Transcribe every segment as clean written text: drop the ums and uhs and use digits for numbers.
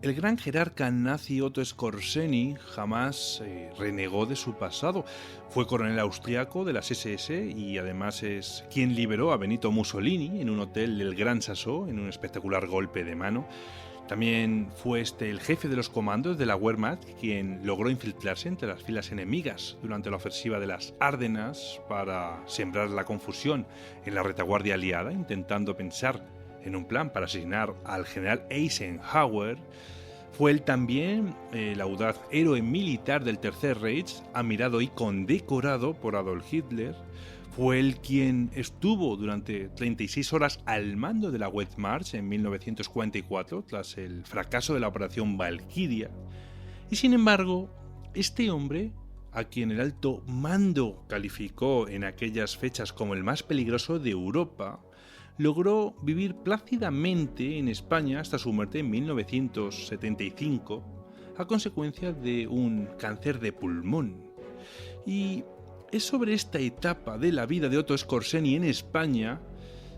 El gran jerarca nazi Otto Skorzeny jamás renegó de su pasado. Fue coronel austriaco de las SS y además es quien liberó a Benito Mussolini en un hotel del Gran Sassó en un espectacular golpe de mano. También fue el jefe de los comandos de la Wehrmacht quien logró infiltrarse entre las filas enemigas durante la ofensiva de las Ardenas para sembrar la confusión en la retaguardia aliada, intentando pensar en un plan para asesinar al general Eisenhower. Fue él también el audaz héroe militar del Tercer Reich, admirado y condecorado por Adolf Hitler. Fue él quien estuvo durante 36 horas al mando de la Wehrmacht en 1944, tras el fracaso de la Operación Valkyria. Y sin embargo, este hombre, a quien el alto mando calificó en aquellas fechas como el más peligroso de Europa, logró vivir plácidamente en España hasta su muerte en 1975 a consecuencia de un cáncer de pulmón. Y es sobre esta etapa de la vida de Otto Skorzeny en España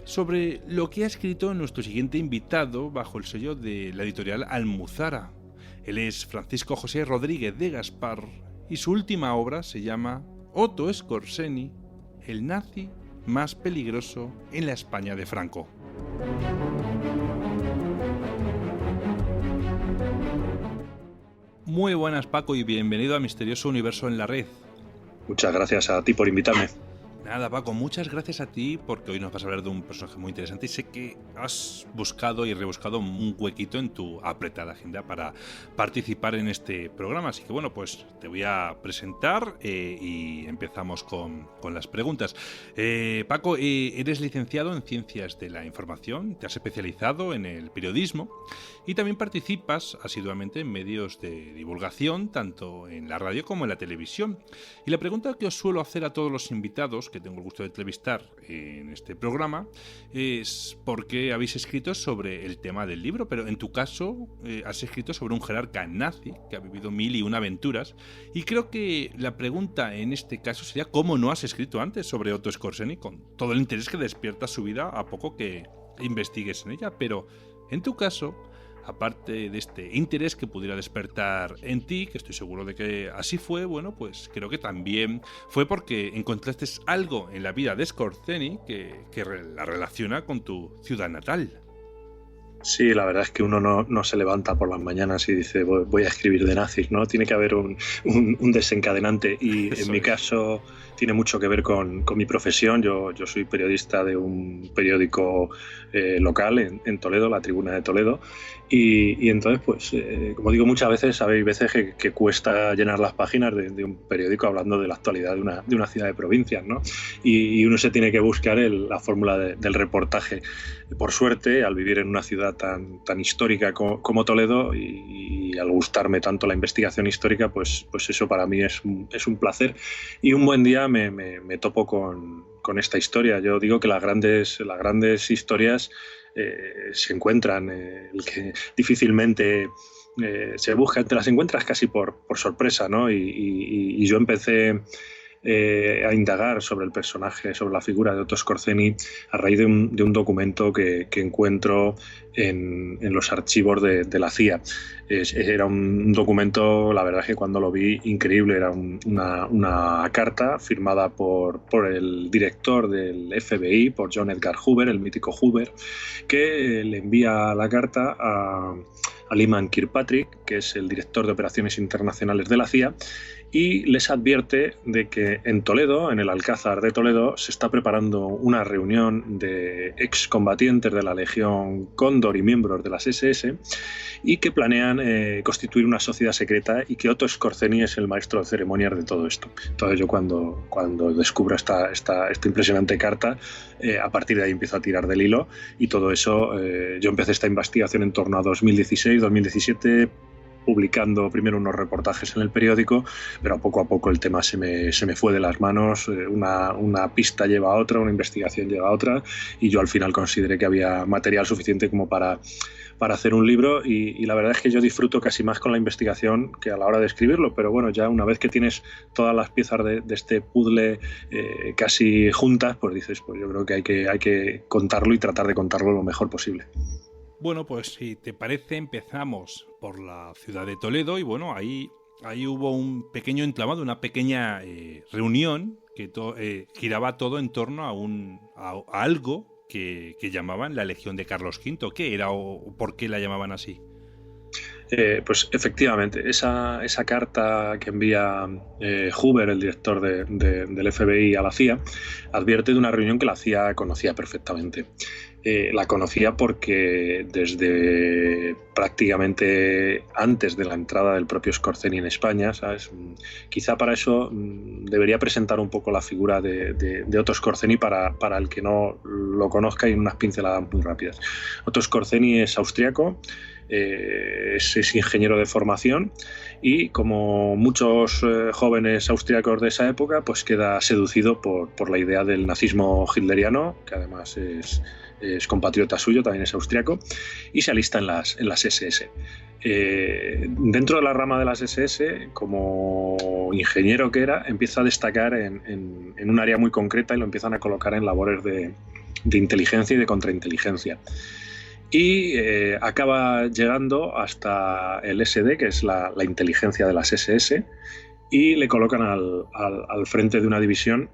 sobre lo que ha escrito nuestro siguiente invitado bajo el sello de la editorial Almuzara. Él es Francisco José Rodríguez de Gaspar y su última obra se llama Otto Skorzeny, el nazi más peligroso en la España de Franco. Muy buenas, Paco, y bienvenido a Misterioso Universo en la Red. Muchas gracias a ti por invitarme. Nada, Paco, muchas gracias a ti porque hoy nos vas a hablar de un personaje muy interesante y sé que has buscado y rebuscado un huequito en tu apretada agenda para participar en este programa. Así que bueno, pues te voy a presentar y empezamos con las preguntas. Paco, eres licenciado en Ciencias de la Información, te has especializado en el periodismo y también participas asiduamente en medios de divulgación, tanto en la radio como en la televisión. Y la pregunta que os suelo hacer a todos los invitados que tengo el gusto de entrevistar en este programa es por qué habéis escrito sobre el tema del libro, pero en tu caso has escrito sobre un jerarca nazi que ha vivido 1001 aventuras, y creo que la pregunta en este caso sería cómo no has escrito antes sobre Otto Skorzeny con todo el interés que despierta su vida a poco que investigues en ella. Pero en tu caso, aparte de este interés que pudiera despertar en ti, que estoy seguro de que así fue, bueno, pues creo que también fue porque encontraste algo en la vida de Skorzeny que la relaciona con tu ciudad natal. Sí, la verdad es que uno no se levanta por las mañanas y dice voy a escribir de nazis, ¿no? Tiene que haber un desencadenante y en mi caso tiene mucho que ver con mi profesión. Yo soy periodista de un periódico local en Toledo, La Tribuna de Toledo, y entonces, pues, como digo muchas veces, hay veces que cuesta llenar las páginas de un periódico hablando de la actualidad de una ciudad de provincias, ¿no? Y uno se tiene que buscar la fórmula del reportaje. Por suerte, al vivir en una ciudad tan histórica como Toledo y al gustarme tanto la investigación histórica, pues eso para mí es un placer. Y un buen día me topo con esta historia. Yo digo que las grandes historias se encuentran, el que difícilmente se busca, te las encuentras casi por sorpresa, ¿no? Y yo empecé a indagar sobre el personaje, sobre la figura de Otto Skorzeny a raíz de un documento que encuentro en los archivos de la CIA. Era un documento, la verdad es que cuando lo vi, increíble. Era una carta firmada por el director del FBI, por John Edgar Hoover, el mítico Hoover, que le envía la carta a Lyman Kirkpatrick, que es el director de operaciones internacionales de la CIA, y les advierte de que en Toledo, en el Alcázar de Toledo, se está preparando una reunión de excombatientes de la Legión Cóndor y miembros de las SS y que planean constituir una sociedad secreta y que Otto Skorzeny es el maestro de ceremonias de todo esto. Entonces yo cuando descubro esta impresionante carta, a partir de ahí empiezo a tirar del hilo y todo eso, yo empecé esta investigación en torno a 2016, 2017, publicando primero unos reportajes en el periódico, pero poco a poco el tema se me fue de las manos. Una pista lleva a otra, una investigación lleva a otra, y yo al final consideré que había material suficiente como para hacer un libro, y la verdad es que yo disfruto casi más con la investigación que a la hora de escribirlo, pero bueno, ya una vez que tienes todas las piezas de este puzzle casi juntas, pues dices, pues yo creo que hay que contarlo y tratar de contarlo lo mejor posible. Bueno, pues si te parece, empezamos por la ciudad de Toledo y bueno, ahí hubo un pequeño entramado, una pequeña reunión que giraba todo en torno a algo que llamaban la Legión de Carlos V. ¿Qué era o por qué la llamaban así? Pues efectivamente, esa carta que envía Hoover, el director del FBI, a la CIA, advierte de una reunión que la CIA conocía perfectamente. La conocía porque desde prácticamente antes de la entrada del propio Scorzeni en España, ¿sabes? Quizá para eso debería presentar un poco la figura de Otto Scorzeni para el que no lo conozca, y unas pinceladas muy rápidas. Otto Scorzeni es austriaco, es ingeniero de formación y, como muchos jóvenes austriacos de esa época, pues queda seducido por la idea del nazismo hitleriano, que además es compatriota suyo, también es austriaco, y se alista en las SS. Dentro de la rama de las SS, como ingeniero que era, empieza a destacar en un área muy concreta y lo empiezan a colocar en labores de inteligencia y de contrainteligencia. Y acaba llegando hasta el SD, que es la inteligencia de las SS, y le colocan al frente de una división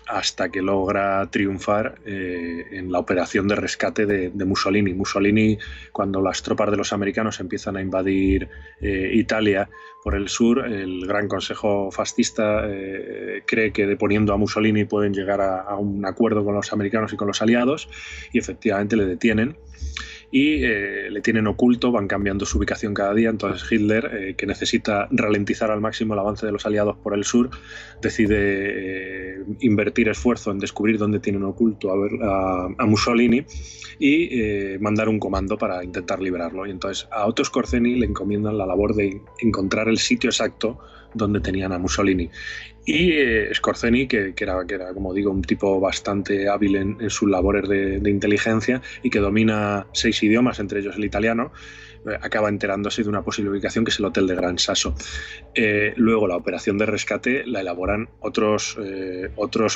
hasta que logra triunfar en la operación de rescate de Mussolini. Mussolini, cuando las tropas de los americanos empiezan a invadir Italia por el sur, el Gran Consejo Fascista cree que deponiendo a Mussolini pueden llegar a un acuerdo con los americanos y con los aliados, y efectivamente le detienen. Y le tienen oculto, van cambiando su ubicación cada día. Entonces Hitler, que necesita ralentizar al máximo el avance de los aliados por el sur, decide invertir esfuerzo en descubrir dónde tienen oculto a Mussolini y mandar un comando para intentar liberarlo. Y entonces a Otto Scorzeni le encomiendan la labor de encontrar el sitio exacto donde tenían a Mussolini. Y Scorzeni, que era, como digo, un tipo bastante hábil en sus labores de inteligencia y que domina 6 idiomas, entre ellos el italiano, acaba enterándose de una posible ubicación, que es el Hotel de Gran Sasso. Luego la operación de rescate la elaboran otros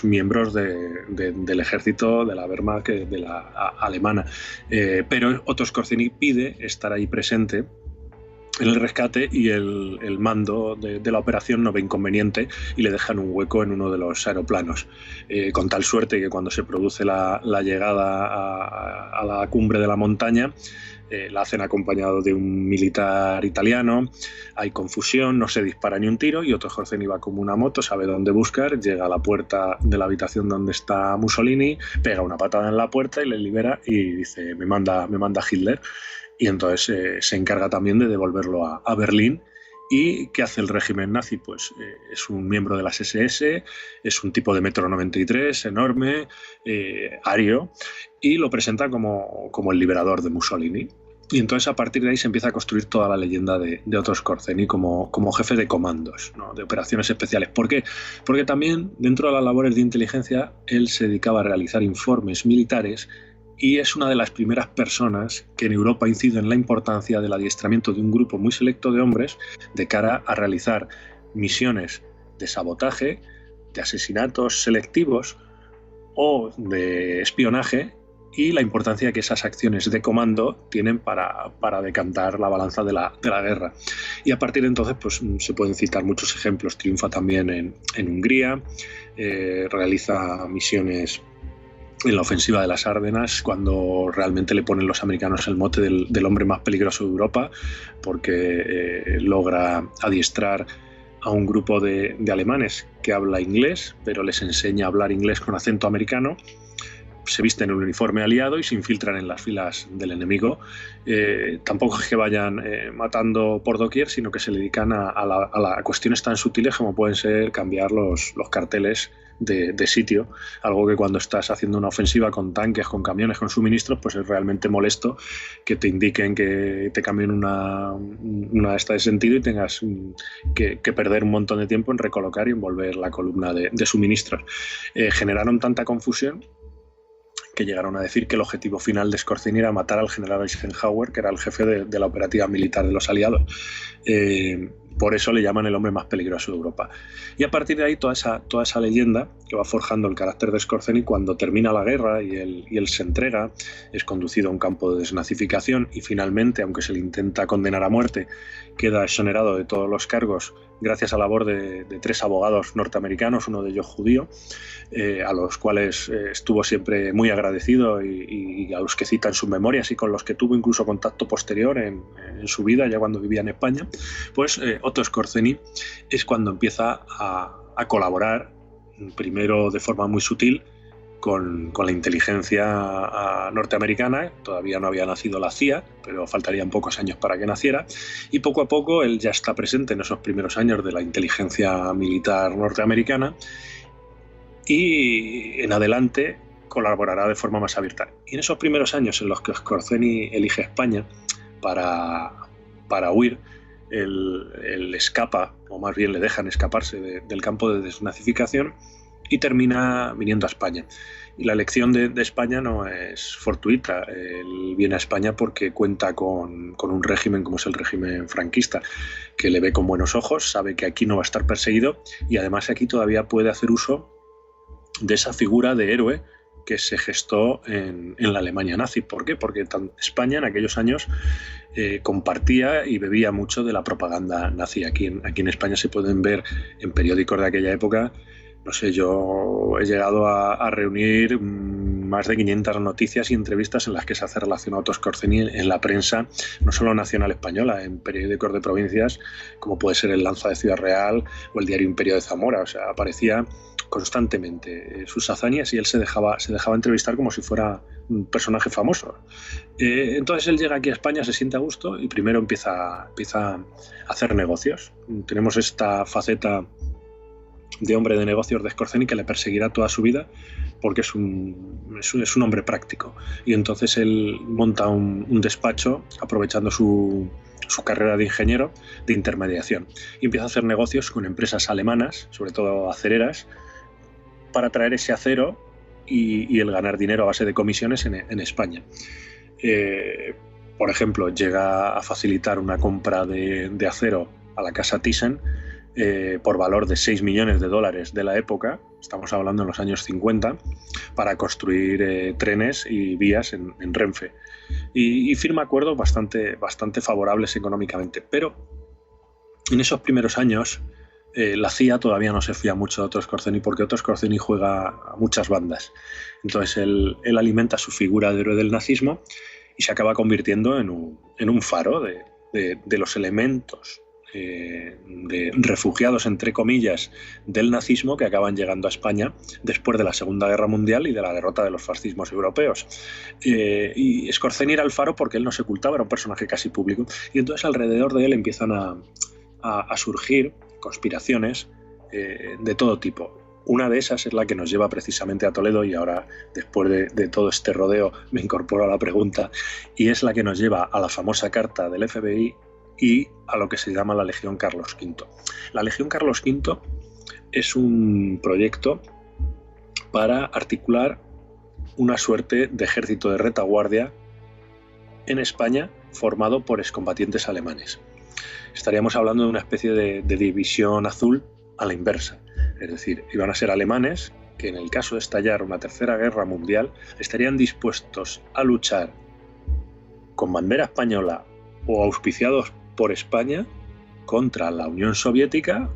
miembros del ejército de la Wehrmacht, de la alemana. Pero Otto Scorzeni pide estar ahí presente en el rescate, y el mando de la operación no ve inconveniente y le dejan un hueco en uno de los aeroplanos, con tal suerte que cuando se produce la llegada a la cumbre de la montaña, la hacen acompañado de un militar italiano. Hay confusión, no se dispara ni un tiro, y Otto Scorzeni va como una moto, sabe dónde buscar, llega a la puerta de la habitación donde está Mussolini, pega una patada en la puerta y le libera, y dice: me manda Hitler. Y entonces se encarga también de devolverlo a Berlín. ¿Y qué hace el régimen nazi? Pues es un miembro de las SS, es un tipo de 1,93 m, enorme, ario, y lo presenta como el liberador de Mussolini. Y entonces a partir de ahí se empieza a construir toda la leyenda de Otto Scorzeni como jefe de comandos, ¿no?, de operaciones especiales. ¿Por qué? Porque también dentro de las labores de inteligencia él se dedicaba a realizar informes militares, y es una de las primeras personas que en Europa incide en la importancia del adiestramiento de un grupo muy selecto de hombres de cara a realizar misiones de sabotaje, de asesinatos selectivos o de espionaje, y la importancia que esas acciones de comando tienen para decantar la balanza de la guerra. Y a partir de entonces pues se pueden citar muchos ejemplos. Triunfa también en Hungría, realiza misiones en la ofensiva de las Ardenas, cuando realmente le ponen los americanos el mote del hombre más peligroso de Europa, porque logra adiestrar a un grupo de alemanes que habla inglés, pero les enseña a hablar inglés con acento americano. Se visten en un uniforme aliado y se infiltran en las filas del enemigo. Tampoco es que vayan matando por doquier, sino que se dedican a cuestiones tan sutiles como pueden ser cambiar los carteles de sitio, algo que cuando estás haciendo una ofensiva con tanques, con camiones, con suministros, pues es realmente molesto que te indiquen que te cambien una esta de sentido y tengas que perder un montón de tiempo en recolocar y envolver la columna de suministros. Generaron tanta confusión que llegaron a decir que el objetivo final de Scorzeni era matar al general Eisenhower, que era el jefe de la operativa militar de los aliados. Por eso le llaman el hombre más peligroso de Europa. Y a partir de ahí toda esa leyenda que va forjando el carácter de Skorzeny, cuando termina la guerra y él se entrega, es conducido a un campo de desnazificación y finalmente, aunque se le intenta condenar a muerte, queda exonerado de todos los cargos gracias a la labor de 3 abogados norteamericanos, uno de ellos judío, a los cuales estuvo siempre muy agradecido y a los que cita en sus memorias y con los que tuvo incluso contacto posterior en su vida, ya cuando vivía en España. Pues Otto Skorzeny es cuando empieza a colaborar, primero de forma muy sutil, con la inteligencia norteamericana. Todavía no había nacido la CIA, pero faltarían pocos años para que naciera, y poco a poco él ya está presente en esos primeros años de la inteligencia militar norteamericana, y en adelante colaborará de forma más abierta. Y en esos primeros años en los que Skorzeny elige España para huir, él escapa, o más bien le dejan escaparse del campo de desnazificación, y termina viniendo a España. Y la elección de España no es fortuita. Él viene a España porque cuenta con un régimen como es el régimen franquista, que le ve con buenos ojos, sabe que aquí no va a estar perseguido, y además aquí todavía puede hacer uso de esa figura de héroe que se gestó en la Alemania nazi. ¿Por qué? Porque España en aquellos años compartía y bebía mucho de la propaganda nazi. Aquí en España se pueden ver en periódicos de aquella época. No sé, yo he llegado a reunir más de 500 noticias y entrevistas en las que se hace relación a Otto Skorzeny en la prensa, no solo nacional española, en periódicos de provincias, como puede ser el Lanza de Ciudad Real o el diario Imperio de Zamora. O sea, aparecía constantemente sus hazañas y él se dejaba entrevistar como si fuera un personaje famoso. Entonces él llega aquí a España, se siente a gusto y primero empieza a hacer negocios. Tenemos esta faceta de hombre de negocios de Skorzeny que le perseguirá toda su vida, porque es un hombre práctico. Y entonces él monta un despacho aprovechando su carrera de ingeniero de intermediación y empieza a hacer negocios con empresas alemanas, sobre todo acereras, para traer ese acero y el ganar dinero a base de comisiones en España. Por ejemplo, llega a facilitar una compra de acero a la casa Thyssen por valor de $6 millones de la época, estamos hablando en los años 50, para construir trenes y vías en Renfe. Y firma acuerdos bastante favorables económicamente. Pero en esos primeros años la CIA todavía no se fía mucho de Otto Skorzeny, porque Otto Skorzeny juega a muchas bandas. Entonces él alimenta su figura de héroe del nazismo y se acaba convirtiendo en un faro de los elementos de refugiados, entre comillas, del nazismo que acaban llegando a España después de la Segunda Guerra Mundial y de la derrota de los fascismos europeos. Y Skorzeny era el faro porque él no se ocultaba, era un personaje casi público, y entonces alrededor de él empiezan a surgir conspiraciones de todo tipo. Una de esas es la que nos lleva precisamente a Toledo, y ahora, después de todo este rodeo, me incorporo a la pregunta, y es la que nos lleva a la famosa carta del FBI y a lo que se llama la Legión Carlos V. La Legión Carlos V es un proyecto para articular una suerte de ejército de retaguardia en España formado por excombatientes alemanes. Estaríamos hablando de una especie de división azul a la inversa. Es decir, iban a ser alemanes que en el caso de estallar una tercera guerra mundial estarían dispuestos a luchar con bandera española o auspiciados por España contra la Unión Soviética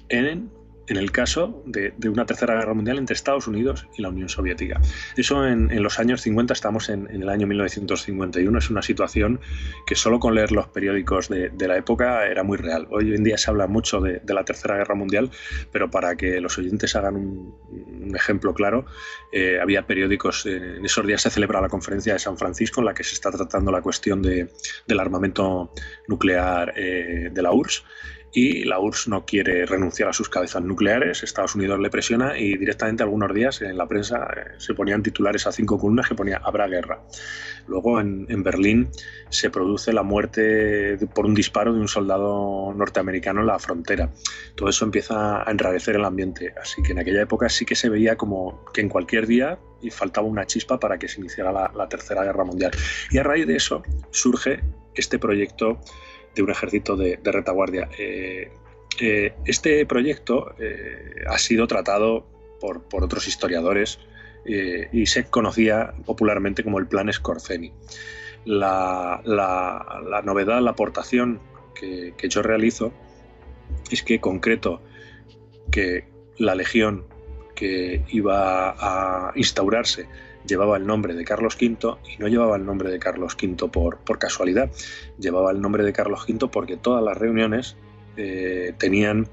en el caso de una tercera guerra mundial entre Estados Unidos y la Unión Soviética. Eso en los años 50, estamos en el año 1951, es una situación que solo con leer los periódicos de la época era muy real. Hoy en día se habla mucho de la Tercera Guerra Mundial, pero para que los oyentes hagan un ejemplo claro, había periódicos, en esos días se celebra la conferencia de San Francisco en la que se está tratando la cuestión del armamento nuclear de la URSS, y la URSS no quiere renunciar a sus cabezas nucleares. Estados Unidos le presiona y directamente algunos días en la prensa se ponían titulares a 5 columnas que ponía "habrá guerra". Luego en Berlín se produce la muerte por un disparo de un soldado norteamericano en la frontera. Todo eso empieza a enrarecer el ambiente, así que en aquella época sí que se veía como que en cualquier día y faltaba una chispa para que se iniciara la Tercera Guerra Mundial. Y a raíz de eso surge este proyecto un ejército de retaguardia. Este proyecto ha sido tratado por otros historiadores y se conocía popularmente como el Plan Scorzeni. La novedad, la aportación que yo realizo es que concreto que la legión que iba a instaurarse llevaba el nombre de Carlos V y no llevaba el nombre de Carlos V por casualidad, llevaba el nombre de Carlos V porque todas las reuniones tenían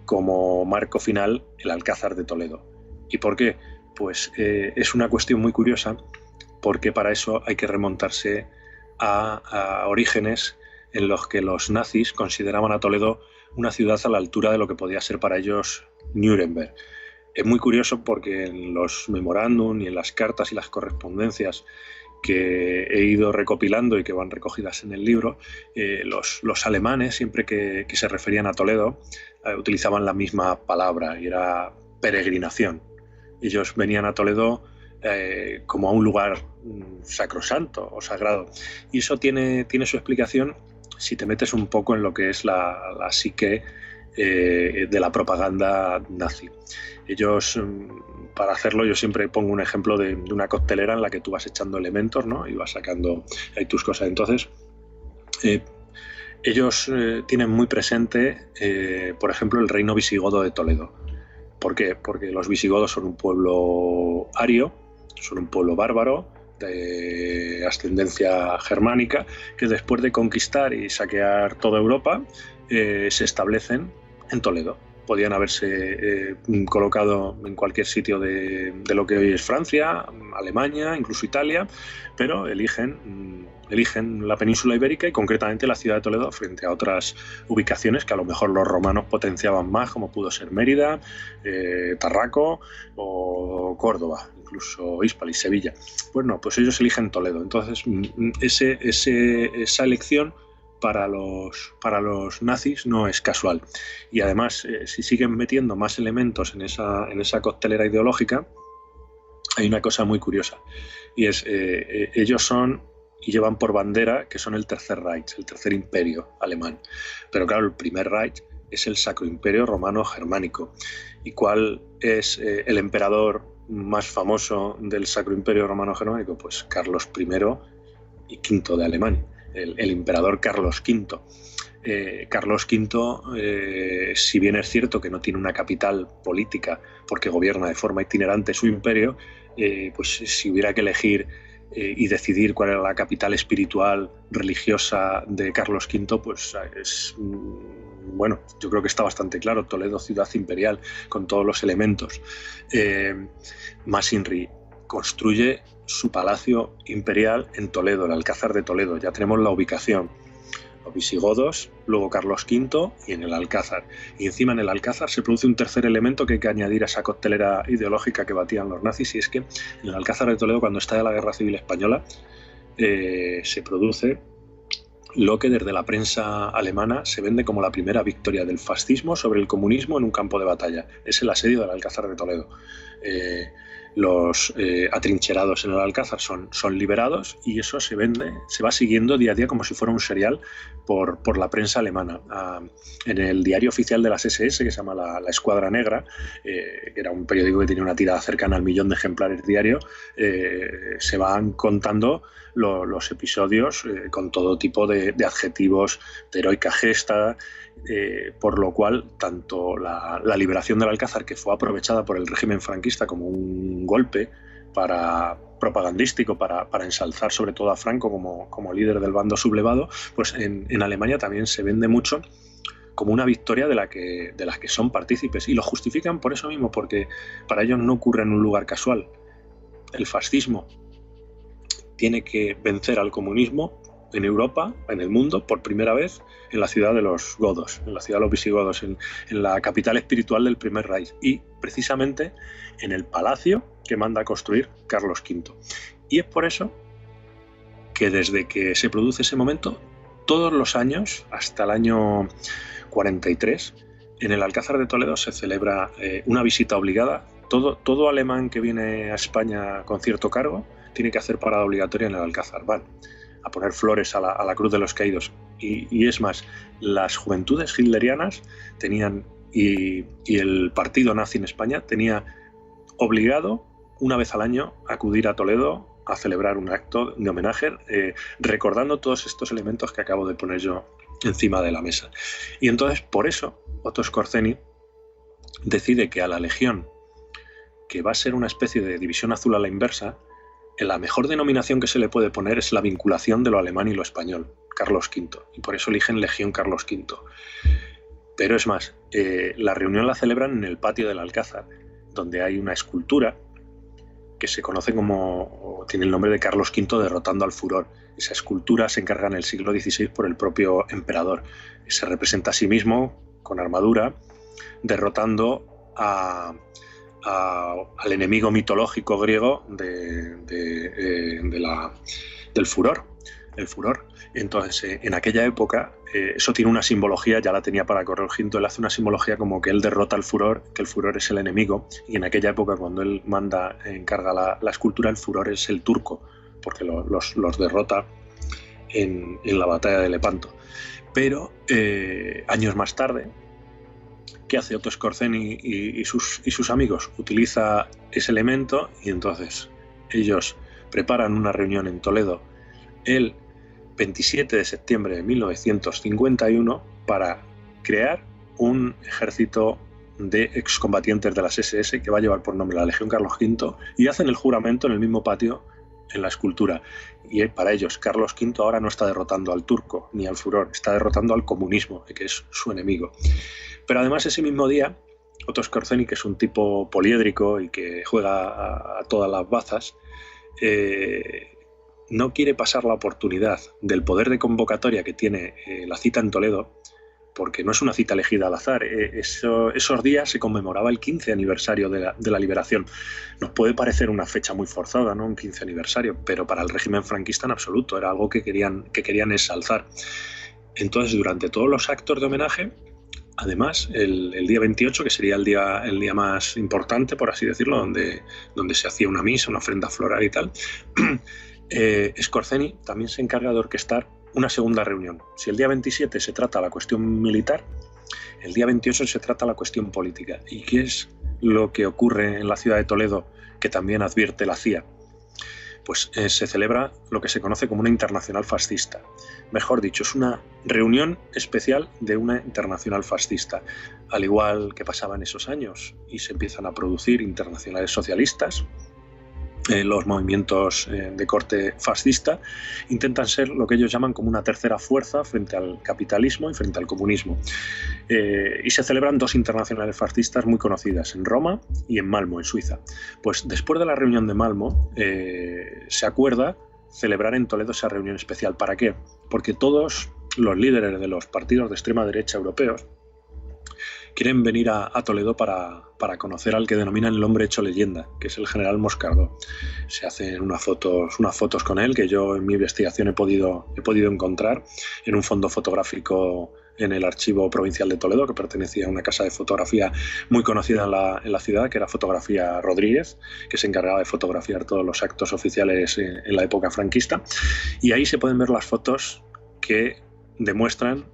como marco final el Alcázar de Toledo. ¿Y por qué? Pues es una cuestión muy curiosa, porque para eso hay que remontarse a orígenes en los que los nazis consideraban a Toledo una ciudad a la altura de lo que podía ser para ellos Nuremberg. Es muy curioso porque en los memorándum y en las cartas y las correspondencias que he ido recopilando y que van recogidas en el libro, los alemanes, siempre que se referían a Toledo, utilizaban la misma palabra, y era peregrinación. Ellos venían a Toledo como a un lugar sacrosanto o sagrado. Y eso tiene su explicación si te metes un poco en lo que es la psique de la propaganda nazi. Ellos, para hacerlo, yo siempre pongo un ejemplo de una coctelera en la que tú vas echando elementos, ¿no? Y vas sacando ahí tus cosas. Entonces, ellos tienen muy presente, por ejemplo, el reino visigodo de Toledo. ¿Por qué? Porque los visigodos son un pueblo ario, son un pueblo bárbaro, de ascendencia germánica, que después de conquistar y saquear toda Europa, se establecen en Toledo. Podían haberse colocado en cualquier sitio de lo que hoy es Francia, Alemania, incluso Italia, pero eligen la península ibérica y concretamente la ciudad de Toledo frente a otras ubicaciones que a lo mejor los romanos potenciaban más, como pudo ser Mérida, Tarraco o Córdoba, incluso Hispalis, Sevilla. Pues no, pues ellos eligen Toledo. Entonces esa elección para los nazis no es casual. Y además, si siguen metiendo más elementos en esa coctelera ideológica, hay una cosa muy curiosa, y es ellos son y llevan por bandera que son el Tercer Reich, el Tercer Imperio alemán. Pero claro, el Primer Reich es el Sacro Imperio Romano Germánico. ¿Y cuál es el emperador más famoso del Sacro Imperio Romano Germánico? Pues Carlos I y V de Alemania. El emperador Carlos V. Carlos V, si bien es cierto que no tiene una capital política porque gobierna de forma itinerante su imperio, pues si hubiera que elegir y decidir cuál era la capital espiritual, religiosa de Carlos V, pues es, bueno, yo creo que está bastante claro: Toledo, ciudad imperial, con todos los elementos. Masinri construye su palacio imperial en Toledo, el Alcázar de Toledo. Ya tenemos la ubicación: los visigodos, luego Carlos V y en el Alcázar. Y encima en el Alcázar se produce un tercer elemento que hay que añadir a esa coctelera ideológica que batían los nazis, y es que en el Alcázar de Toledo, cuando estalla la Guerra Civil Española, se produce lo que desde la prensa alemana se vende como la primera victoria del fascismo sobre el comunismo en un campo de batalla. Es el asedio del Alcázar de Toledo. Los atrincherados en el Alcázar son liberados, y eso se vende, se va siguiendo día a día como si fuera un serial por la prensa alemana. En el diario oficial de las SS, que se llama la Escuadra Negra, que era un periódico que tenía una tirada cercana al 1.000.000 de ejemplares diario, se van contando los episodios con todo tipo de adjetivos, de heroica gesta, por lo cual tanto la liberación del Alcázar, que fue aprovechada por el régimen franquista como un golpe propagandístico para ensalzar sobre todo a Franco como líder del bando sublevado, pues en Alemania también se vende mucho como una victoria de las que son partícipes, y lo justifican por eso mismo, porque para ellos no ocurre en un lugar casual. El fascismo tiene que vencer al comunismo en Europa, en el mundo, por primera vez en la ciudad de los godos, en la ciudad de los visigodos, en la capital espiritual del Primer Reich, y precisamente en el palacio que manda a construir Carlos V. Y es por eso que desde que se produce ese momento, todos los años, hasta el año 43, en el Alcázar de Toledo se celebra una visita obligada. Todo alemán que viene a España con cierto cargo tiene que hacer parada obligatoria en el Alcázar. Van a poner flores a la Cruz de los Caídos. Y es más, las juventudes hitlerianas tenían, y el partido nazi en España tenía obligado una vez al año acudir a Toledo a celebrar un acto de homenaje, recordando todos estos elementos que acabo de poner yo encima de la mesa. Y entonces, por eso, Otto Skorzeny decide que a la Legión, que va a ser una especie de división azul a la inversa, la mejor denominación que se le puede poner es la vinculación de lo alemán y lo español, Carlos V, y por eso eligen Legión Carlos V. Pero es más, la reunión la celebran en el patio del Alcázar, donde hay una escultura que se conoce como, tiene el nombre de Carlos V derrotando al furor. Esa escultura se encarga en el siglo XVI por el propio emperador. Se representa a sí mismo con armadura, derrotando al enemigo mitológico griego del furor, el furor. Entonces, en aquella época, eso tiene una simbología, ya la tenía para Carlos V, él hace una simbología como que él derrota al furor, que el furor es el enemigo, y en aquella época, cuando él encarga la escultura, el furor es el turco, porque los derrota en la batalla de Lepanto. Pero años más tarde, ¿qué hace Otto Skorzeny y sus amigos? Utiliza ese elemento y entonces ellos preparan una reunión en Toledo el 27 de septiembre de 1951 para crear un ejército de excombatientes de las SS que va a llevar por nombre la Legión Carlos V, y hacen el juramento en el mismo patio, en la escultura. Y para ellos, Carlos V ahora no está derrotando al turco ni al furor, está derrotando al comunismo, que es su enemigo. Pero además, ese mismo día, Otto Skorzeny, que es un tipo poliédrico y que juega a todas las bazas, no quiere pasar la oportunidad del poder de convocatoria que tiene la cita en Toledo, porque no es una cita elegida al azar. Esos días se conmemoraba el 15 aniversario de la liberación. Nos puede parecer una fecha muy forzada, ¿no? Un 15 aniversario, pero para el régimen franquista en absoluto, era algo que querían ensalzar. Entonces, durante todos los actos de homenaje, además, el día 28, que sería el día más importante, por así decirlo, donde se hacía una misa, una ofrenda floral y tal, Skorzeny también se encarga de orquestar una segunda reunión. Si el día 27 se trata la cuestión militar, el día 28 se trata la cuestión política. ¿Y qué es lo que ocurre en la ciudad de Toledo, que también advierte la CIA? Pues se celebra lo que se conoce como una internacional fascista. Mejor dicho, es una reunión especial de una internacional fascista, al igual que pasaba en esos años, y se empiezan a producir internacionales socialistas. Los movimientos de corte fascista intentan ser lo que ellos llaman como una tercera fuerza frente al capitalismo y frente al comunismo. Y se celebran dos internacionales fascistas muy conocidas, en Roma y en Malmo, en Suiza. Pues después de la reunión de Malmo, se acuerda celebrar en Toledo esa reunión especial. ¿Para qué? Porque todos los líderes de los partidos de extrema derecha europeos quieren venir a Toledo para conocer al que denominan el hombre hecho leyenda, que es el general Moscardó. Se hacen unas fotos con él que yo en mi investigación he podido encontrar en un fondo fotográfico en el Archivo Provincial de Toledo, que pertenecía a una casa de fotografía muy conocida en la ciudad, que era Fotografía Rodríguez, que se encargaba de fotografiar todos los actos oficiales en la época franquista. Y ahí se pueden ver las fotos que demuestran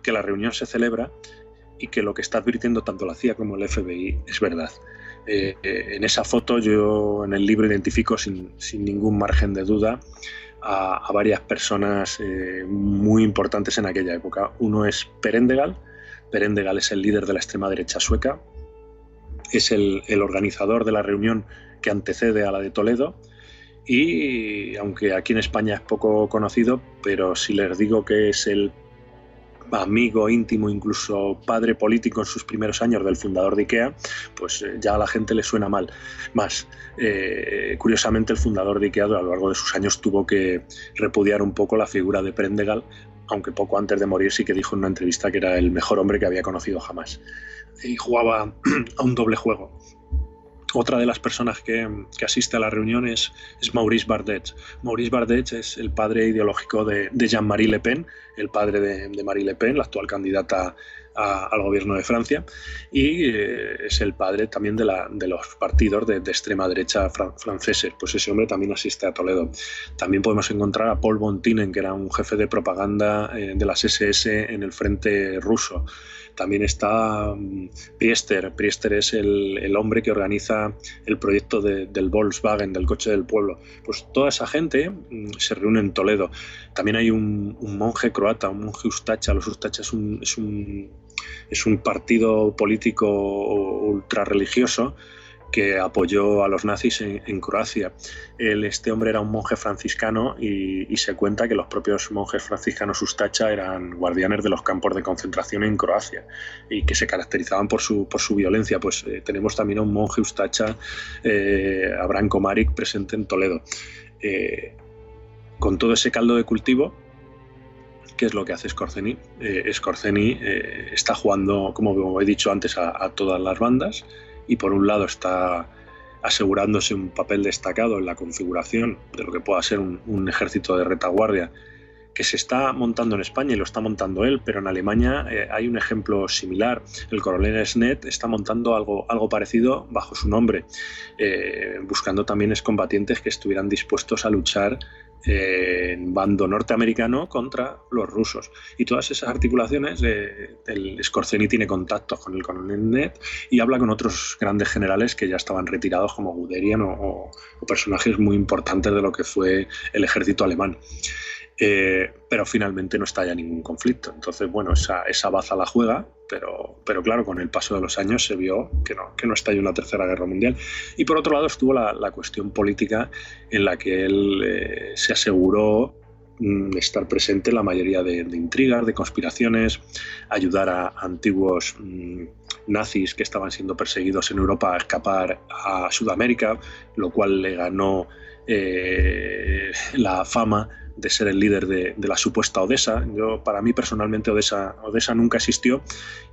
que la reunión se celebra y que lo que está advirtiendo tanto la CIA como el FBI es verdad. En esa foto yo en el libro identifico sin ningún margen de duda a varias personas muy importantes en aquella época. Uno es Perendegal. Perendegal es el líder de la extrema derecha sueca, es el organizador de la reunión que antecede a la de Toledo, y aunque aquí en España es poco conocido, pero si les digo que es el amigo íntimo, incluso padre político en sus primeros años del fundador de IKEA, pues ya a la gente le suena mal. Más, curiosamente, el fundador de IKEA a lo largo de sus años tuvo que repudiar un poco la figura de Perendegal, aunque poco antes de morir sí que dijo en una entrevista que era el mejor hombre que había conocido jamás. Y jugaba a un doble juego. Otra de las personas que asiste a la reunión es Maurice Bardet. Maurice Bardet es el padre ideológico de Jean-Marie Le Pen, el padre de Marine Le Pen, la actual candidata al gobierno de Francia, y es el padre también de los partidos de extrema derecha franceses. Pues ese hombre también asiste a Toledo. También podemos encontrar a Paul von Thinen, que era un jefe de propaganda de las SS en el frente ruso. También está Priester. Priester es el hombre que organiza el proyecto del Volkswagen, del coche del pueblo. Pues toda esa gente se reúne en Toledo. También hay un monje croata, un monje Ustacha. Los Ustacha es un partido político ultrarreligioso que apoyó a los nazis en Croacia. Este hombre era un monje franciscano y se cuenta que los propios monjes franciscanos Ustacha eran guardianes de los campos de concentración en Croacia y que se caracterizaban por su violencia. Pues tenemos también a un monje Ustacha, Abraham Komaric, presente en Toledo. Con todo ese caldo de cultivo, ¿qué es lo que hace Skorzeny? Skorzeny está jugando, como he dicho antes, a todas las bandas, y por un lado está asegurándose un papel destacado en la configuración de lo que pueda ser un ejército de retaguardia que se está montando en España, y lo está montando él, pero en Alemania hay un ejemplo similar. El coronel Schnedt está montando algo parecido bajo su nombre, buscando también excombatientes que estuvieran dispuestos a luchar en bando norteamericano contra los rusos. Y todas esas articulaciones, el Skorzeny tiene contactos con el coronel Schnedt y habla con otros grandes generales que ya estaban retirados, como Guderian o personajes muy importantes de lo que fue el ejército alemán. Pero finalmente no estalla ningún conflicto. Entonces, bueno, esa baza la juega, pero claro, con el paso de los años se vio que no estalló una tercera guerra mundial. Y por otro lado estuvo la cuestión política, en la que él se aseguró estar presente en la mayoría de intrigas, de conspiraciones, ayudar a antiguos nazis que estaban siendo perseguidos en Europa a escapar a Sudamérica, lo cual le ganó la fama de ser el líder de la supuesta Odessa. Para mí personalmente Odessa nunca existió,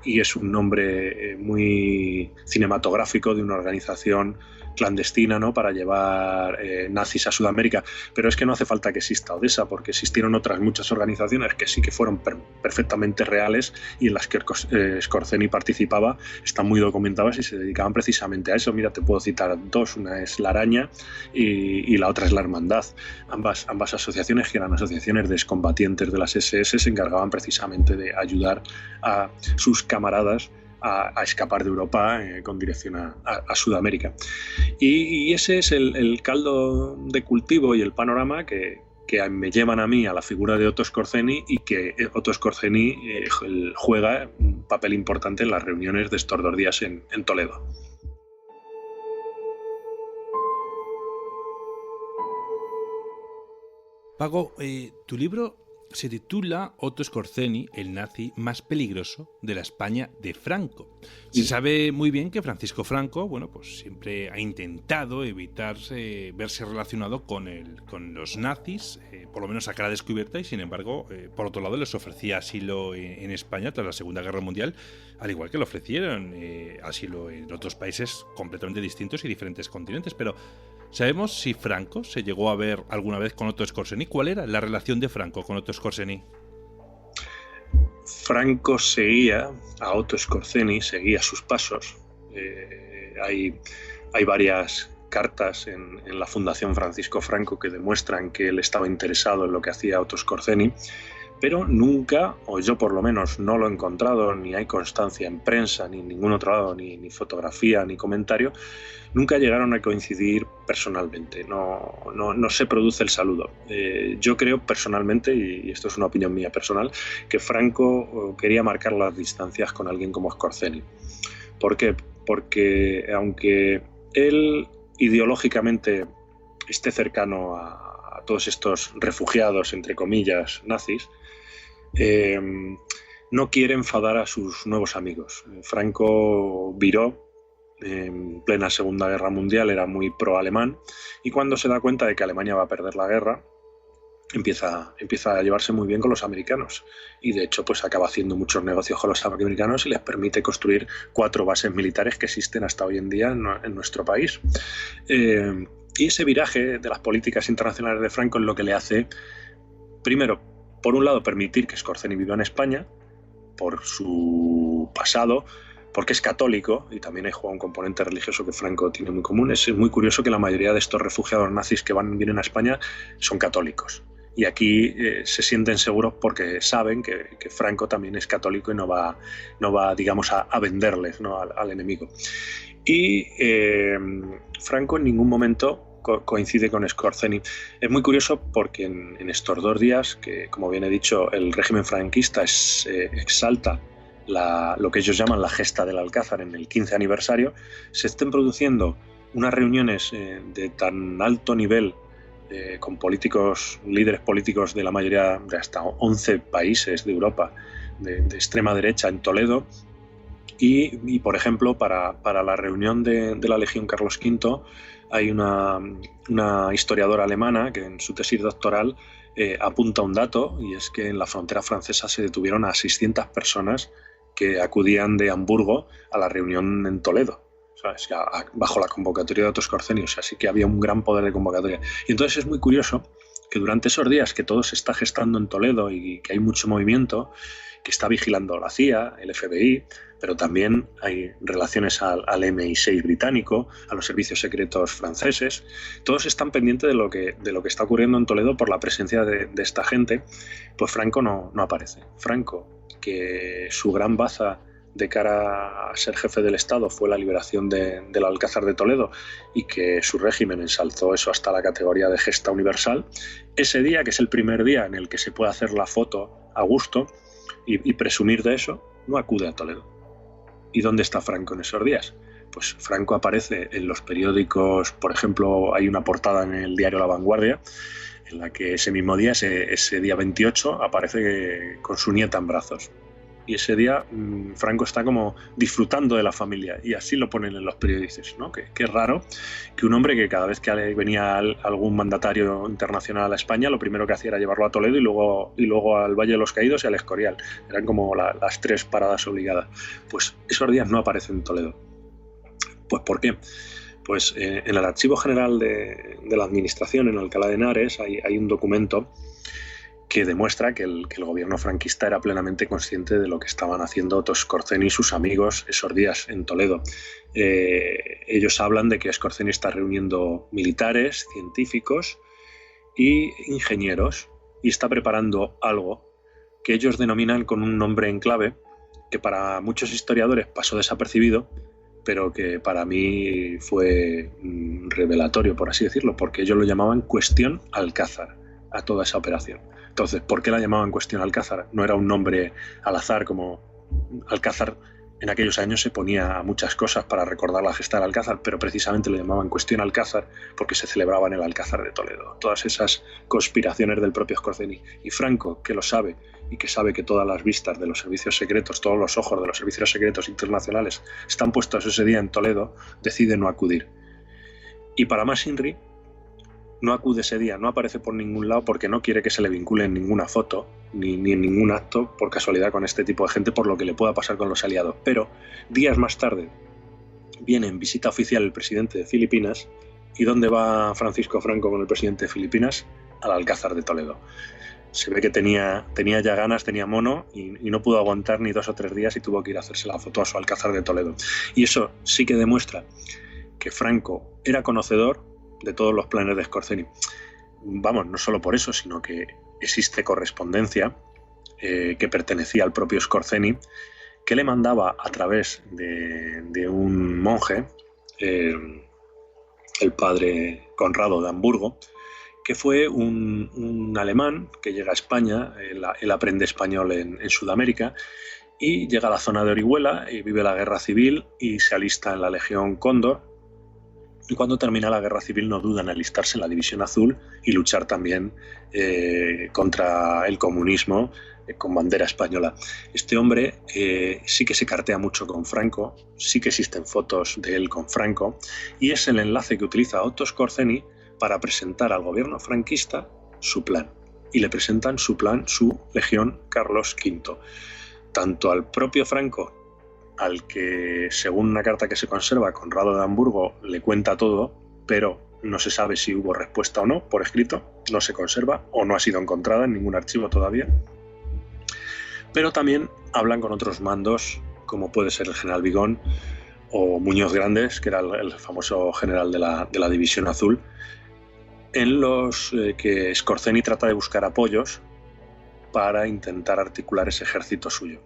y es un nombre muy cinematográfico de una organización clandestina, ¿no?, para llevar nazis a Sudamérica. Pero es que no hace falta que exista Odessa, porque existieron otras muchas organizaciones que sí que fueron perfectamente reales y en las que Skorzeny participaba, están muy documentadas y se dedicaban precisamente a eso. Mira, te puedo citar dos: una es La Araña y la otra es La Hermandad. Ambas asociaciones, que eran asociaciones de excombatientes de las SS, se encargaban precisamente de ayudar a sus camaradas a escapar de Europa con dirección a Sudamérica. Y ese es el caldo de cultivo y el panorama que me llevan a mí a la figura de Otto Skorzeny, y que Otto Skorzeny juega un papel importante en las reuniones de estos 2 días en Toledo. Paco, tu libro se titula Otto Skorzeny, el nazi más peligroso de la España de Franco. Se sabe muy bien que Francisco Franco, bueno, pues siempre ha intentado evitar verse relacionado con los nazis, por lo menos a cara descubierta, y sin embargo, por otro lado, les ofrecía asilo en España tras la Segunda Guerra Mundial, al igual que le ofrecieron asilo en otros países completamente distintos y diferentes continentes. Pero ¿sabemos si Franco se llegó a ver alguna vez con Otto Skorzeny? ¿Cuál era la relación de Franco con Otto Skorzeny? Franco seguía a Otto Skorzeny, seguía sus pasos. Hay varias cartas en la Fundación Francisco Franco que demuestran que él estaba interesado en lo que hacía Otto Skorzeny, pero nunca, o yo por lo menos no lo he encontrado, ni hay constancia en prensa, ni en ningún otro lado, ni fotografía, ni comentario, nunca llegaron a coincidir personalmente. No se produce el saludo. Yo creo personalmente, y esto es una opinión mía personal, que Franco quería marcar las distancias con alguien como Skorzeny. ¿Por qué? Porque aunque él ideológicamente esté cercano a todos estos refugiados, entre comillas, nazis, no quiere enfadar a sus nuevos amigos. Franco viró en plena Segunda Guerra Mundial, era muy pro-alemán, y cuando se da cuenta de que Alemania va a perder la guerra, empieza a llevarse muy bien con los americanos, y de hecho pues acaba haciendo muchos negocios con los americanos y les permite construir 4 bases militares que existen hasta hoy en día en nuestro país. Y ese viraje de las políticas internacionales de Franco es lo que le hace, primero, por un lado, permitir que Skorzeny viva en España por su pasado, porque es católico y también hay un componente religioso que Franco tiene muy común. Es muy curioso que la mayoría de estos refugiados nazis que vienen a España son católicos. Y aquí se sienten seguros porque saben que Franco también es católico y no va digamos, a venderles, ¿no?, al enemigo. Y Franco en ningún momento coincide con Skorzeny. Es muy curioso porque en estos 2 días, que como bien he dicho, el régimen franquista exalta lo que ellos llaman la gesta del Alcázar en el 15 aniversario, se estén produciendo unas reuniones de tan alto nivel con líderes políticos de la mayoría, de hasta 11 países de Europa, de extrema derecha en Toledo. Y por ejemplo, para la reunión de la Legión Carlos V hay una historiadora alemana que en su tesis doctoral apunta un dato, y es que en la frontera francesa se detuvieron a 600 personas que acudían de Hamburgo a la reunión en Toledo, ¿sabes?, bajo la convocatoria de Otto Skorzeny. O sea, sí que había un gran poder de convocatoria. Y entonces es muy curioso que durante esos días que todo se está gestando en Toledo y que hay mucho movimiento, que está vigilando la CIA, el FBI, pero también hay relaciones al MI6 británico, a los servicios secretos franceses. Todos están pendientes de lo que está ocurriendo en Toledo por la presencia de esta gente. Pues Franco no aparece. Franco, que su gran baza de cara a ser jefe del Estado fue la liberación del Alcázar de Toledo, y que su régimen ensalzó eso hasta la categoría de gesta universal, ese día, que es el primer día en el que se puede hacer la foto a gusto y presumir de eso, no acude a Toledo. ¿Y dónde está Franco en esos días? Pues Franco aparece en los periódicos. Por ejemplo, hay una portada en el diario La Vanguardia en la que ese mismo día, ese día 28, aparece con su nieta en brazos. Y ese día Franco está como disfrutando de la familia, y así lo ponen en los periódicos, ¿no? Que es raro que un hombre que cada vez que venía algún mandatario internacional a España, lo primero que hacía era llevarlo a Toledo y luego al Valle de los Caídos y al Escorial. Eran como las 3 paradas obligadas. Pues esos días no aparece en Toledo. Pues ¿por qué? Pues en el Archivo General de la Administración en Alcalá de Henares hay un documento que demuestra que el gobierno franquista era plenamente consciente de lo que estaban haciendo Otto Skorzeny y sus amigos esos días en Toledo. Ellos hablan de que Skorzeny está reuniendo militares, científicos e ingenieros, y está preparando algo que ellos denominan con un nombre en clave que para muchos historiadores pasó desapercibido, pero que para mí fue revelatorio, por así decirlo, porque ellos lo llamaban Cuestión Alcázar a toda esa operación. Entonces, ¿por qué la llamaban Cuestión Alcázar? No era un nombre al azar, como Alcázar en aquellos años se ponía a muchas cosas para recordar la gesta del Alcázar, pero precisamente lo llamaban Cuestión Alcázar porque se celebraba en el Alcázar de Toledo. Todas esas conspiraciones del propio Skorzeny. Y Franco, que lo sabe, y que sabe que todas las vistas de los servicios secretos, todos los ojos de los servicios secretos internacionales están puestos ese día en Toledo, decide no acudir. Y para más Inri, no acude ese día, no aparece por ningún lado porque no quiere que se le vincule en ninguna foto ni en ningún acto por casualidad con este tipo de gente, por lo que le pueda pasar con los aliados. Pero días más tarde viene en visita oficial el presidente de Filipinas. ¿Y dónde va Francisco Franco con el presidente de Filipinas? Al Alcázar de Toledo. Se ve que tenía ya ganas, tenía mono, y no pudo aguantar ni 2 o 3 días y tuvo que ir a hacerse la foto a su Alcázar de Toledo. Y eso sí que demuestra que Franco era conocedor de todos los planes de Skorzeny. Vamos, no solo por eso, sino que existe correspondencia que pertenecía al propio Skorzeny, que le mandaba a través de un monje, el padre Conrado de Hamburgo, que fue un alemán que llega a España. Él aprende español en Sudamérica y llega a la zona de Orihuela y vive la guerra civil y se alista en la Legión Cóndor. Y cuando termina la guerra civil no duda en alistarse en la División Azul y luchar también contra el comunismo con bandera española. Este hombre sí que se cartea mucho con Franco, sí que existen fotos de él con Franco, y es el enlace que utiliza Otto Skorzeny para presentar al gobierno franquista su plan. Y le presentan su plan, su Legión Carlos V. Tanto al propio Franco, al que, según una carta que se conserva, Conrado de Hamburgo le cuenta todo, pero no se sabe si hubo respuesta o no por escrito, no se conserva o no ha sido encontrada en ningún archivo todavía. Pero también hablan con otros mandos, como puede ser el general Vigón o Muñoz Grandes, que era el famoso general de la División Azul, en los que Skorzeny trata de buscar apoyos para intentar articular ese ejército suyo.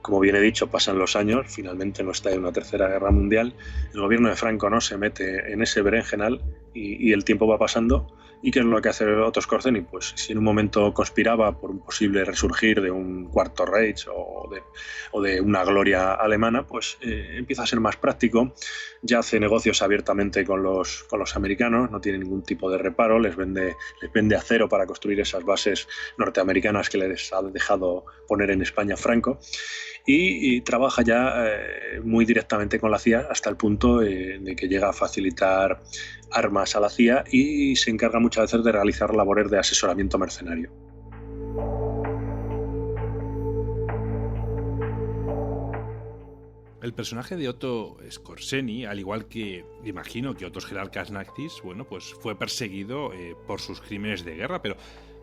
Como bien he dicho, pasan los años, finalmente no está en una tercera guerra mundial, el gobierno de Franco no se mete en ese berenjenal y el tiempo va pasando. ¿Y qué es lo que hace Otto Skorzeny? Pues si en un momento conspiraba por un posible resurgir de un Cuarto Reich o de una gloria alemana, pues empieza a ser más práctico, ya hace negocios abiertamente con los americanos, no tiene ningún tipo de reparo, les vende acero para construir esas bases norteamericanas que les ha dejado poner en España Franco, y trabaja ya muy directamente con la CIA hasta el punto de que llega a facilitar armas a la CIA y se encarga muchas veces de realizar labores de asesoramiento mercenario. El personaje de Otto Skorzeny, al igual que imagino que otros jerarcas nazis, bueno, pues fue perseguido por sus crímenes de guerra, pero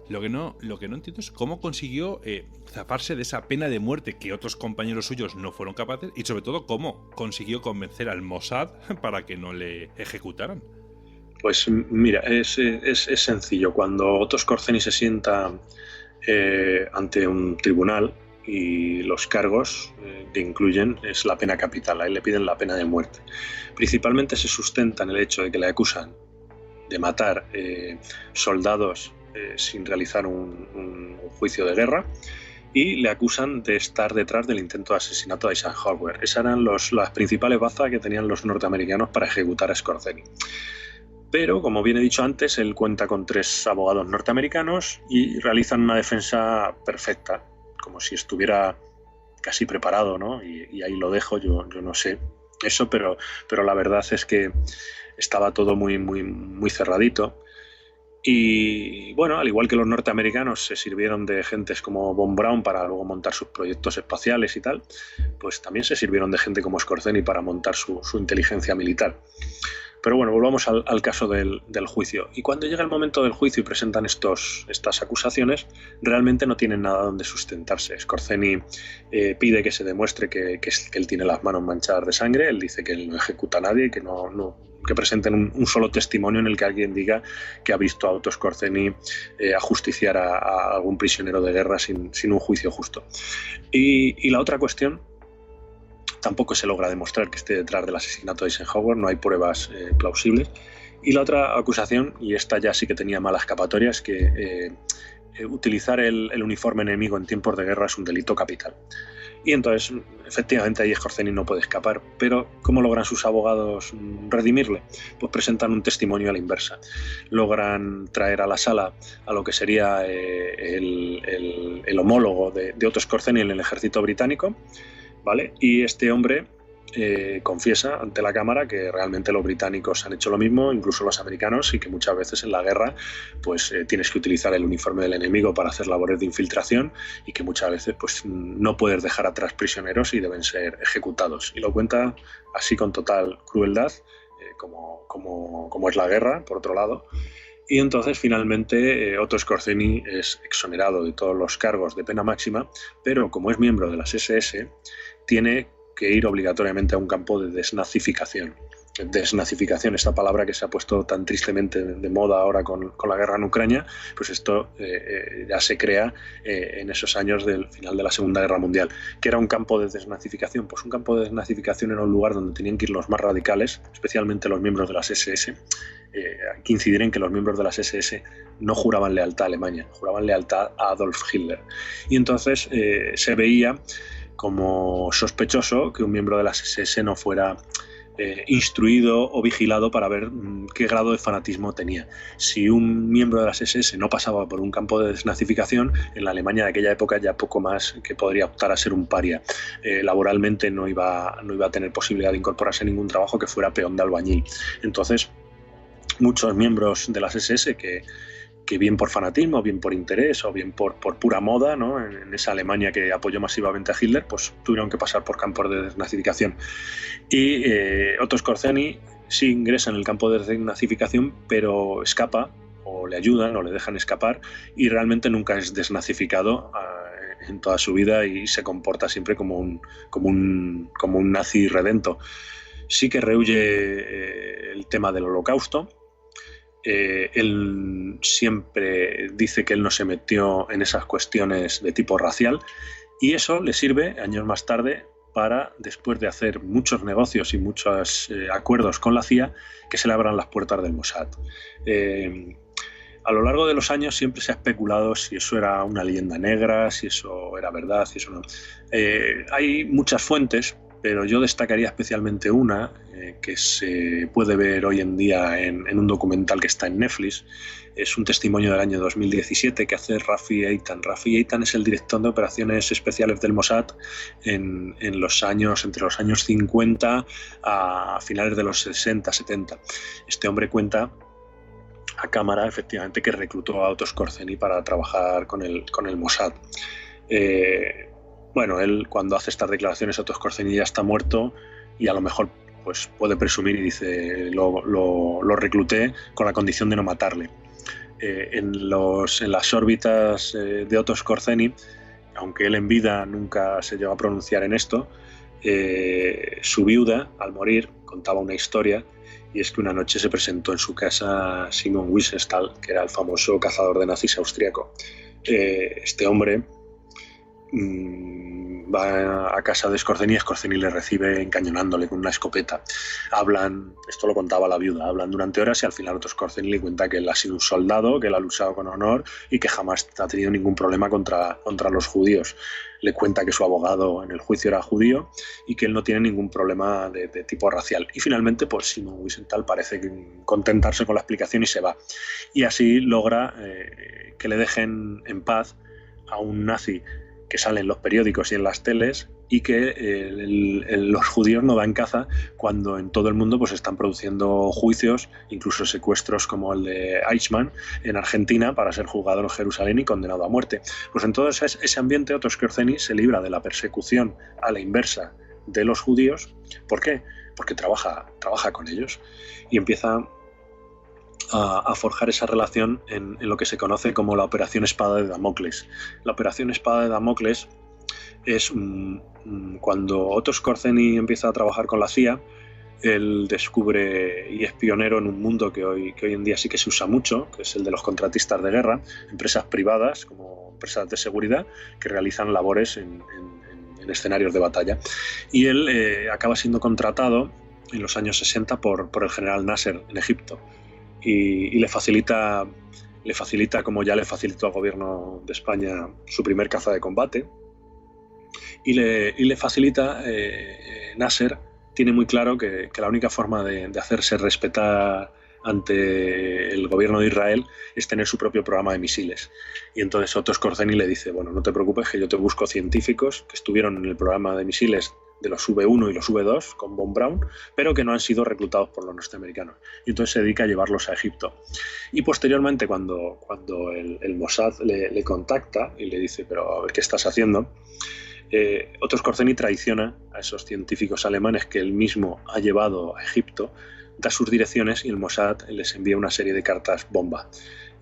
lo que no entiendo es cómo consiguió zafarse de esa pena de muerte que otros compañeros suyos no fueron capaces, y sobre todo cómo consiguió convencer al Mossad para que no le ejecutaran. Pues mira, es sencillo. Cuando Otto Skorzeny se sienta ante un tribunal y los cargos que incluyen es la pena capital, a él le piden la pena de muerte. Principalmente se sustenta en el hecho de que le acusan de matar soldados sin realizar un juicio de guerra, y le acusan de estar detrás del intento de asesinato de Eisenhower. Esas eran las principales bazas que tenían los norteamericanos para ejecutar a Skorzeny. Pero, como bien he dicho antes, él cuenta con 3 abogados norteamericanos y realizan una defensa perfecta, como si estuviera casi preparado, ¿no? Y ahí lo dejo, yo no sé eso, pero la verdad es que estaba todo muy, muy, muy cerradito. Y bueno, al igual que los norteamericanos se sirvieron de gentes como Von Braun para luego montar sus proyectos espaciales y tal, pues también se sirvieron de gente como Skorzeny para montar su inteligencia militar. Pero bueno, volvamos al caso del juicio. Y cuando llega el momento del juicio y presentan estas acusaciones, realmente no tienen nada donde sustentarse. Skorzeny pide que se demuestre que él tiene las manos manchadas de sangre. Él dice que él no ejecuta a nadie, que presenten un solo testimonio en el que alguien diga que ha visto a Otto Skorzeny ajusticiar a algún prisionero de guerra sin un juicio justo. Y la otra cuestión, tampoco se logra demostrar que esté detrás del asesinato de Eisenhower, no hay pruebas plausibles. Y la otra acusación, y esta ya sí que tenía mala escapatoria, es que utilizar el uniforme enemigo en tiempos de guerra es un delito capital. Y entonces, efectivamente, ahí Skorzeny no puede escapar. Pero, ¿cómo logran sus abogados redimirle? Pues presentan un testimonio a la inversa. Logran traer a la sala a lo que sería el homólogo de Otto Skorzeny en el ejército británico, ¿vale? Y este hombre confiesa ante la cámara que realmente los británicos han hecho lo mismo, incluso los americanos, y que muchas veces en la guerra pues tienes que utilizar el uniforme del enemigo para hacer labores de infiltración, y que muchas veces pues no puedes dejar atrás prisioneros y deben ser ejecutados. Y lo cuenta así con total crueldad, como es la guerra, por otro lado. Y entonces finalmente Otto Skorzeny es exonerado de todos los cargos de pena máxima, pero como es miembro de las SS, tiene que ir obligatoriamente a un campo de desnazificación. Desnazificación, esta palabra que se ha puesto tan tristemente de moda ahora con la guerra en Ucrania, pues esto ya se crea en esos años del final de la Segunda Guerra Mundial. ¿Qué era un campo de desnazificación? Pues un campo de desnazificación era un lugar donde tenían que ir los más radicales, especialmente los miembros de las SS. Hay que incidir en que los miembros de las SS no juraban lealtad a Alemania, juraban lealtad a Adolf Hitler. Y entonces se veía como sospechoso que un miembro de las SS no fuera instruido o vigilado para ver qué grado de fanatismo tenía. Si un miembro de las SS no pasaba por un campo de desnazificación, en la Alemania de aquella época ya poco más que podría optar a ser un paria. Laboralmente no iba a tener posibilidad de incorporarse a ningún trabajo que fuera peón de albañil. Entonces, muchos miembros de las SS que bien por fanatismo, bien por interés o bien por pura moda, ¿no? En esa Alemania que apoyó masivamente a Hitler, pues tuvieron que pasar por campos de desnazificación. Y Otto Skorzeny sí ingresa en el campo de desnazificación, pero escapa, o le ayudan o le dejan escapar, y realmente nunca es desnazificado en toda su vida y se comporta siempre como un nazi redento. Sí que rehúye el tema del Holocausto. Él siempre dice que él no se metió en esas cuestiones de tipo racial, y eso le sirve años más tarde para, después de hacer muchos negocios y muchos acuerdos con la CIA, que se le abran las puertas del Mossad. A lo largo de los años siempre se ha especulado si eso era una leyenda negra, si eso era verdad, si eso no. Hay muchas fuentes, pero yo destacaría especialmente una que se puede ver hoy en día en un documental que está en Netflix. Es un testimonio del año 2017 que hace Rafi Eitan. Rafi Eitan es el director de operaciones especiales del Mossad entre los años 50 a finales de los 60, 70. Este hombre cuenta a cámara, efectivamente, que reclutó a Otto Skorzeny para trabajar con el Mossad. Bueno, él cuando hace estas declaraciones, Otto Skorzeny ya está muerto y a lo mejor pues puede presumir y dice lo recluté con la condición de no matarle. En las órbitas de Otto Skorzeny, aunque él en vida nunca se llegó a pronunciar en esto, su viuda, al morir, contaba una historia, y es que una noche se presentó en su casa Simon Wiesenthal, que era el famoso cazador de nazis austriaco. Este hombre va a casa de Skorzeny y Skorzeny le recibe encañonándole con una escopeta. Hablan, esto lo contaba la viuda, hablan durante horas y al final Otto Skorzeny le cuenta que él ha sido un soldado, que él ha luchado con honor y que jamás ha tenido ningún problema contra los judíos. Le cuenta que su abogado en el juicio era judío y que él no tiene ningún problema de tipo racial. Y finalmente, pues Simon Wiesenthal parece contentarse con la explicación y se va. Y así logra que le dejen en paz a un nazi que sale en los periódicos y en las teles y que los judíos no dan caza cuando en todo el mundo pues están produciendo juicios, incluso secuestros como el de Eichmann en Argentina para ser juzgado en Jerusalén y condenado a muerte. Pues en todo ese ambiente Otto Skorzeny se libra de la persecución a la inversa de los judíos. ¿Por qué? Porque trabaja con ellos y empieza a forjar esa relación en lo que se conoce como la Operación Espada de Damocles. La Operación Espada de Damocles es cuando Otto Skorzeny empieza a trabajar con la CIA. Él descubre y es pionero en un mundo que hoy en día sí que se usa mucho, que es el de los contratistas de guerra, empresas privadas como empresas de seguridad que realizan labores en escenarios de batalla. Y él acaba siendo contratado en los años 60 por el general Nasser en Egipto. Y le facilita, como ya le facilitó al gobierno de España, su primer caza de combate. Y le facilita, Nasser tiene muy claro que la única forma de hacerse respetar ante el gobierno de Israel es tener su propio programa de misiles. Y entonces Otto Skorzeny le dice, bueno, no te preocupes que yo te busco científicos que estuvieron en el programa de misiles de los V1 y los V2 con Von Braun, pero que no han sido reclutados por los norteamericanos. Y entonces se dedica a llevarlos a Egipto. Y posteriormente, cuando el Mossad le contacta y le dice, pero a ver, ¿qué estás haciendo? Otto Skorzeny traiciona a esos científicos alemanes que él mismo ha llevado a Egipto, da sus direcciones y el Mossad les envía una serie de cartas bomba.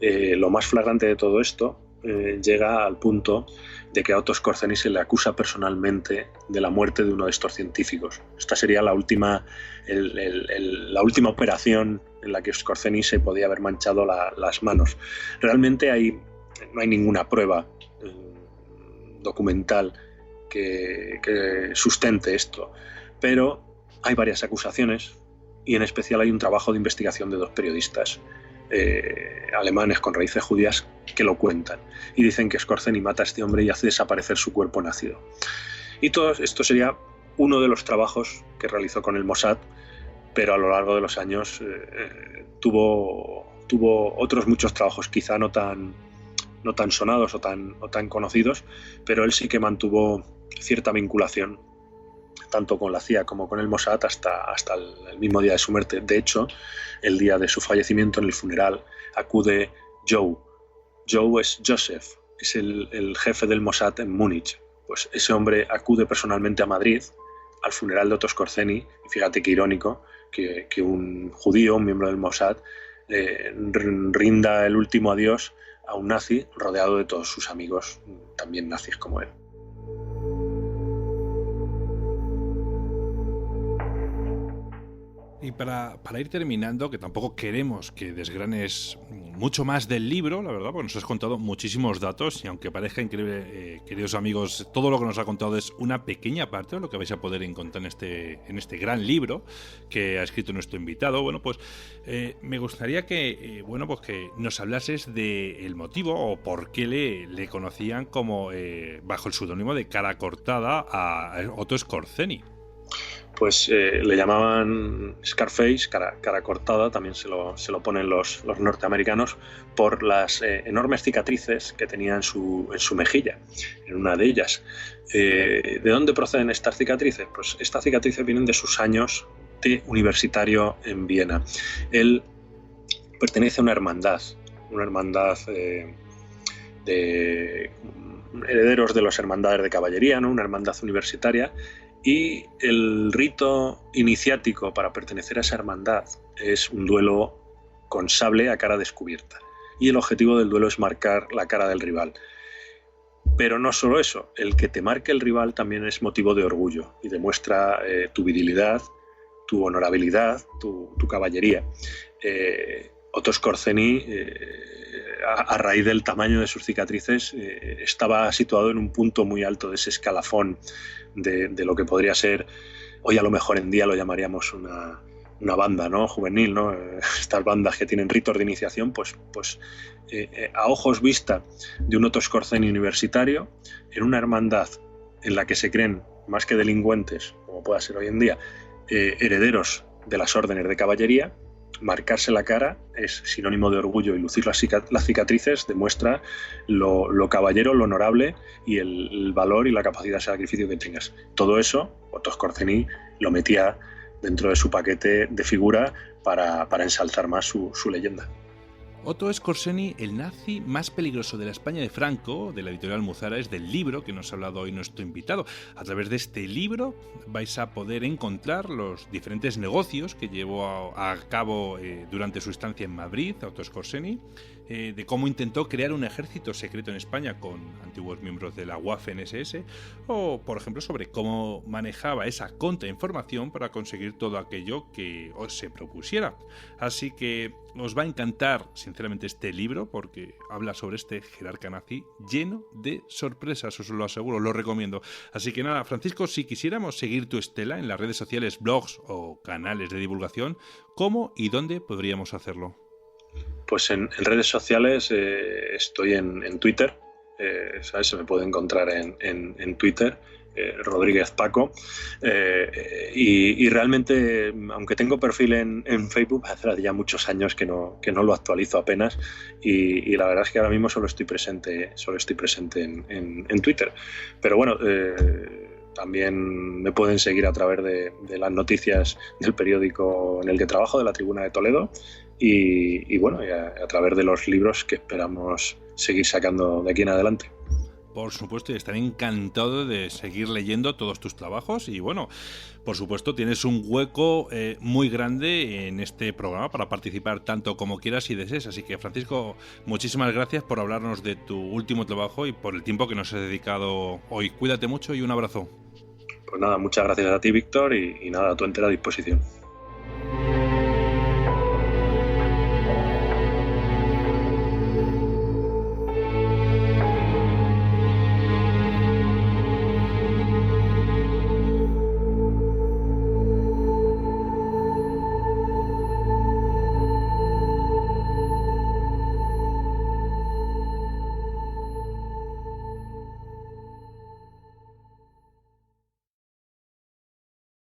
Lo más flagrante de todo esto llega al punto de que a Otto Skorzeny se le acusa personalmente de la muerte de uno de estos científicos. Esta sería la última operación en la que Skorzeny se podía haber manchado las manos. Realmente no hay ninguna prueba documental que sustente esto, pero hay varias acusaciones y en especial hay un trabajo de investigación de dos periodistas alemanes con raíces judías que lo cuentan y dicen que Skorzeny mata a este hombre y hace desaparecer su cuerpo en ácido. Y todo esto sería uno de los trabajos que realizó con el Mossad, pero a lo largo de los años tuvo otros muchos trabajos, quizá no tan sonados o tan conocidos, pero él sí que mantuvo cierta vinculación tanto con la CIA como con el Mossad hasta el mismo día de su muerte. De hecho, el día de su fallecimiento, en el funeral, acude Joe. Joe es Joseph, es el jefe del Mossad en Múnich. Pues ese hombre acude personalmente a Madrid al funeral de Otto Skorzeny, y fíjate qué irónico que un judío, un miembro del Mossad, rinda el último adiós a un nazi rodeado de todos sus amigos, también nazis como él. Y para ir terminando, que tampoco queremos que desgranes mucho más del libro, la verdad, porque nos has contado muchísimos datos y aunque parezca increíble, queridos amigos, todo lo que nos ha contado es una pequeña parte de lo que vais a poder encontrar en este gran libro que ha escrito nuestro invitado. Bueno, pues me gustaría que, que nos hablases del motivo o por qué le conocían como bajo el seudónimo de Cara Cortada a Otto Skorzeny. Pues le llamaban Scarface, cara cortada, también se lo ponen los norteamericanos, por las enormes cicatrices que tenía en su mejilla, en una de ellas. ¿De dónde proceden estas cicatrices? Pues estas cicatrices vienen de sus años de universitario en Viena. Él pertenece a una hermandad de herederos de las hermandades de caballería, ¿no? Una hermandad universitaria. Y el rito iniciático para pertenecer a esa hermandad es un duelo con sable a cara descubierta. Y el objetivo del duelo es marcar la cara del rival. Pero no solo eso, el que te marque el rival también es motivo de orgullo y demuestra tu virilidad, tu honorabilidad, tu caballería. Otto Skorzeny, a raíz del tamaño de sus cicatrices, estaba situado en un punto muy alto de ese escalafón de lo que podría ser, hoy a lo mejor en día lo llamaríamos una banda, ¿no? Juvenil, ¿no? Estas bandas que tienen ritos de iniciación, pues a ojos vista de un Otto Skorzeny universitario, en una hermandad en la que se creen, más que delincuentes, como pueda ser hoy en día, herederos de las órdenes de caballería, marcarse la cara es sinónimo de orgullo y lucir las cicatrices demuestra lo caballero, lo honorable y el valor y la capacidad de sacrificio que tengas. Todo eso, Otto Skorzeny lo metía dentro de su paquete de figura para ensalzar más su leyenda. Otto Skorzeny, el nazi más peligroso de la España de Franco, de la editorial Almuzara, es del libro que nos ha hablado hoy nuestro invitado. A través de este libro vais a poder encontrar los diferentes negocios que llevó a cabo durante su estancia en Madrid, Otto Skorzeny, de cómo intentó crear un ejército secreto en España con antiguos miembros de la Waffen-SS, o, por ejemplo, sobre cómo manejaba esa contrainformación para conseguir todo aquello que os se propusiera. Así que os va a encantar, sinceramente, este libro, porque habla sobre este jerarca nazi lleno de sorpresas, os lo aseguro, lo recomiendo. Así que nada, Francisco, si quisiéramos seguir tu estela en las redes sociales, blogs o canales de divulgación, ¿cómo y dónde podríamos hacerlo? Pues en redes sociales estoy en Twitter, ¿sabes? Se me puede encontrar en Twitter, Rodríguez Paco, y realmente, aunque tengo perfil en Facebook, hace ya muchos años que no lo actualizo apenas, y la verdad es que ahora mismo solo estoy presente en Twitter. Pero bueno, también me pueden seguir a través de las noticias del periódico en el que trabajo, de La Tribuna de Toledo, y bueno, a través de los libros que esperamos seguir sacando de aquí en adelante. Por supuesto, y estaré encantado de seguir leyendo todos tus trabajos y bueno, por supuesto tienes un hueco muy grande en este programa para participar tanto como quieras y desees. Así que, Francisco, muchísimas gracias por hablarnos de tu último trabajo y por el tiempo que nos has dedicado hoy. Cuídate mucho y un abrazo. Pues nada, muchas gracias a ti, Víctor, y nada, a tu entera disposición.